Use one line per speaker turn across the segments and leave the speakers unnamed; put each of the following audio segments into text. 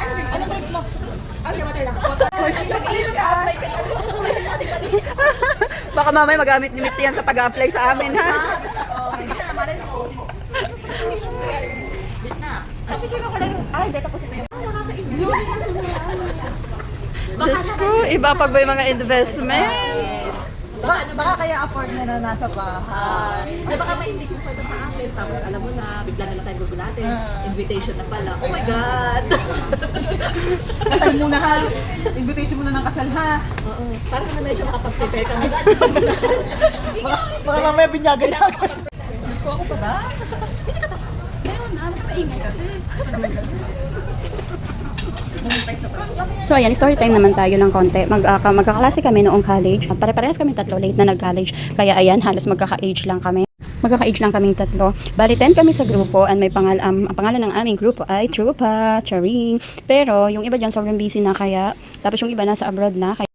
Anong drinks mo? Water lang.
Baka mamaya magamit ni Mitzi yan sa pag-apply sa amin, ha? Diyos ko, iba pa ba yung mga investment?
Baka kaya afford mo na nasa bahay. Ay, baka may hindi kong kwenta sa akin. Tapos alam mo na, bigla na lang tayo gugulatin. Invitation na pala. Oh my God!
Kasal muna ha. Invitation muna ng kasal ha.
Oo. Parang na medyo makapag-prepare ka.
Baka mamaya binyagan na agad.
Gusto ako pa ba? Hindi ka tapos. Meron na. Nakamaingay kasi.
So ayan, story time naman tayo ng konti. Magkaklase kami noong college. Pare-parehas kami tatlo, late na nag-college. Kaya ayan, halos magkaka-age lang kami. Magkaka-age lang kaming tatlo. Bali, 10 kami sa grupo and may ang pangalan ng aming grupo ay Trupa, Charing. Pero yung iba dyan sobrang busy na kaya. Tapos yung iba nasa abroad na. Kaya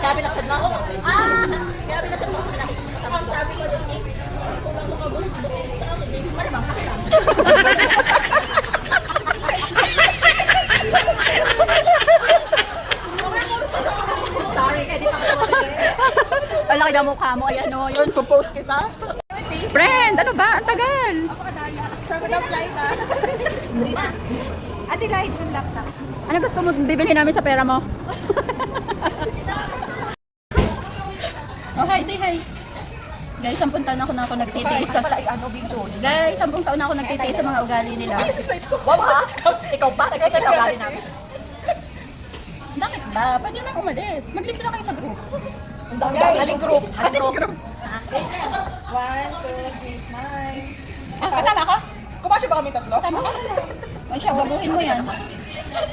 Kaya binastad na ako. Kaya binastad mo sa nakikita. Ang sabi ko doon kung lang nakabus sa akin, malamang ka lang. Sorry, kaya di ka
ang laki na mukha mo. Ayan o, yun, propose kita. Friend, ano ba? Ang tagal.
Ate Lights yung laptop.
Ano gusto mo bibili namin sa pera mo? Oh, hi, say hi. Guys, 10 taon na ako nagtitiis sa... Guys, 10 taon na ako nagtitiis sa mga ugali nila.
Wow ha? Ikaw ba? Nagkita sa ugali namin.
Bakit ba? Pwede na umalis. Mag-link na kayo sa group.
Aling group. Aling group.
1, 2, 3, smile.
Kasama ka?
Kumasya ba kami tatlo?
Kasama ka? Ay siya, baguhin mo yan.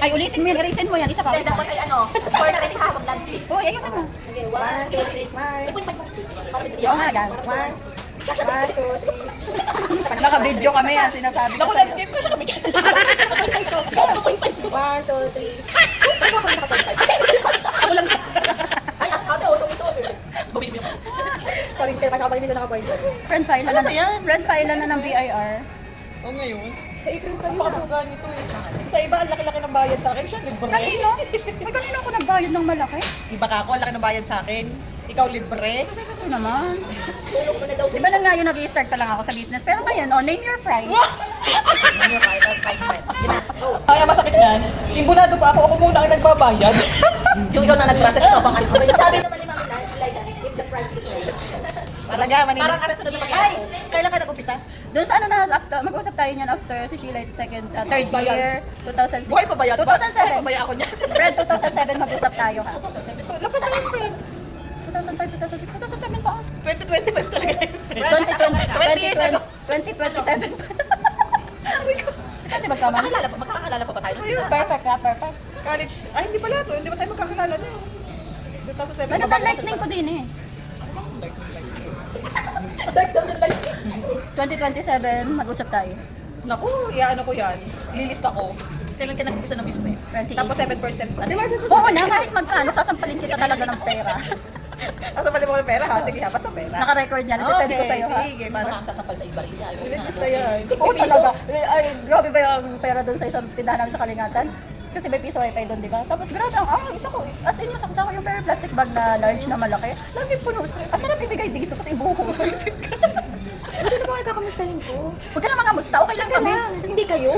Ay, ulitin mo yan. Erisin mo yan. Isa pa.
Dahil dapat ay ano, score na rin ha, mag-landscape.
Uy, ayusin mo.
Okay, 1, 2, 3, smile.
Oo nga, gan.
1, 2, 3.
Pag naka-video kami yan, sinasabi ko
Naku,
sa'yo.
landscape ko siya kami.
1, 2, 3.
Ako lang.
Ay, ate, oh, sorry. Bumili mo.
Sorry, kaya nakapagin nila nakapoint.
Friend file na friend file na ng BIR.
O ngayon? Sa April pa rin. Pakatugan nito eh. Sa iba, ang laki-laki ng bayad sa akin. Siya, libre.
Kanino? Ay, kanino ako nagbayad ng malaki?
Iba ka ako, ang laki ng bayad sa akin. Ikaw libre.
Ito naman. Di ba na nga yung nag-i-start pa lang ako sa business? Pero ngayon, oh, name your price.
Kaya masakit yan. Imbunado pa ako muna ang nagbabayad.
Yung ikaw na nag-process, ikaw bang ano? Sabi naman ni Mami Liza, if the price is right.
Talaga, manini.
Parang ano sunod na
Ay,
mangyayari.
kailan ka nag-umpisa? Doon sa ano na, after, mag-usap tayo niyan after si Sheila third year, 2006.
Buhay pa ba yan?
2007.
Buhay pa ba yan ako niyan?
Friend, 2007 mag-usap tayo ha.
Lapas na yung friend.
2005, 2006, 2007 pa.
2025 talaga yun, friend.
2020,
20 years ago.
2027 pa. Ate, magkamali.
Magkakakilala pa ba tayo?
Perfect ka, perfect.
College. Ay, hindi pala to. Hindi ba tayo magkakilala na? 2007.
Magandang lightning ko din eh. 2027, mag-usap tayo.
Naku, ano ko yan. Ililista ko. Kailan ka nag-umpisa ng business?
28.
Tapos 7%. Ano ba?
Oo na, kahit magkano, sasampalin kita talaga ng pera.
Asa pala mo ng pera ha? Sige ha, basta pera.
Naka-record niya, nasasend ko sa'yo ha.
Sige,
Parang
parang
sasampal sa ibarilla.
ililista yan.
Oo talaga. Ay, grabe ba yung pera doon sa isang tindahan namin sa Kalingatan? Kasi may piso wifi doon, di ba? Tapos grabe isa ko, as in yung saksa ko yung pero plastic bag na large na malaki. Lagi puno. Ang sarap ibigay dito kasi ibuhos.
Ano na ba kayo kakamustahin ko?
Huwag ka na mga musta, okay lang kami.
Hindi kayo.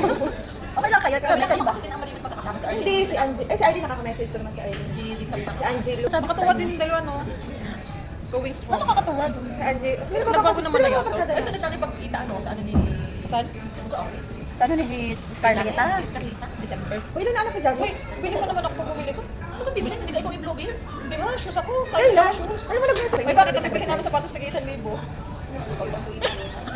Okay lang kayo, kami kayo.
Kasi tinamali magkakasama sa Arlene.
Hindi, si Angie. Si Arlene nakaka-message ko naman si Arlene. Si Angelo.
Sabi ko
Makatuwa
sa'yo.
din yung dalawa, no? Going strong.
Ano kakatuwa doon?
Si Angie. Nagbago naman na yun.
Ay, sunod natin pagkita ano, sa ano ni...
Saan?
Sa ano ni Scarletta?
Scarletta.
December. Uy, ilan anak ko dyan? Uy, bili mo naman ako pag bumili ko.
Ano ka bibili? Hindi ka ikaw yung Blue Bills?
Hindi ha, shoes ako. Tayo lang, shoes. Ano mo nag-grocery? Ay, bakit ang bibili namin sapatos na 1,000?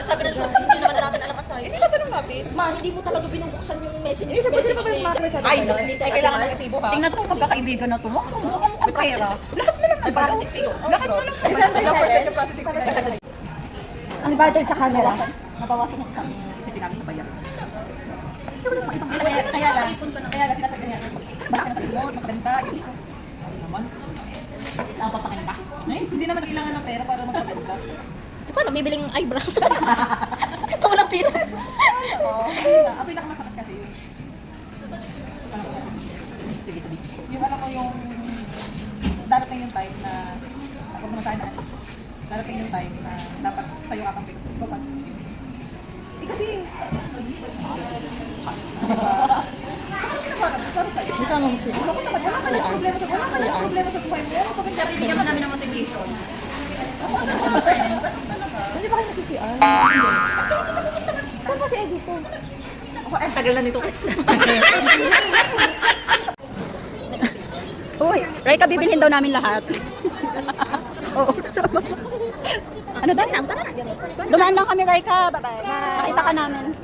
Sabi ng shoes, hindi naman natin alam ang size.
Hindi tatanong natin.
Ma, hindi mo talaga binubuksan yung message.
Hindi, sabi sila pa ba Ay, kailangan ng resibo ha?
Tingnan ko magkakaibigan na to. Mukhang pera. Lahat na lang
May
ng
processing fee.
Lahat na lang.
Ilang percent yung processing fee?
Ang budget sa camera. Nabawasan ng isang isipin namin sa bayan. Kaya lang sinasabi niya. Bakit nasabi mo, maganda, yun.
Ano naman?
Ang papakita.
Ay, hindi naman kailangan ng pera para magpaganda.
Paano, bibiling eyebrow? Ito walang pira.
Oo, yun nga. Ang pinakamasakit kasi yun.
Sige, sabi.
Yung alam ko yung darating yung time na ako naman sana darating yung time na dapat sa'yo kakang fix. Ikaw pa. Eh kasi diba? Para sa'yo.
Bisa mo siya.
Wala ka na problema sa buhay mo.
Sabi, bigyan ka namin ng motivation.
Hindi ba kayo nasisiyan? Saan ba si Eddie to?
Ako, ang tagal na nito kasi.
Uy, Raika, bibilhin daw namin lahat. Oo. Ano daw? Dumaan lang kami, Raika. Bye-bye. Makita ka namin.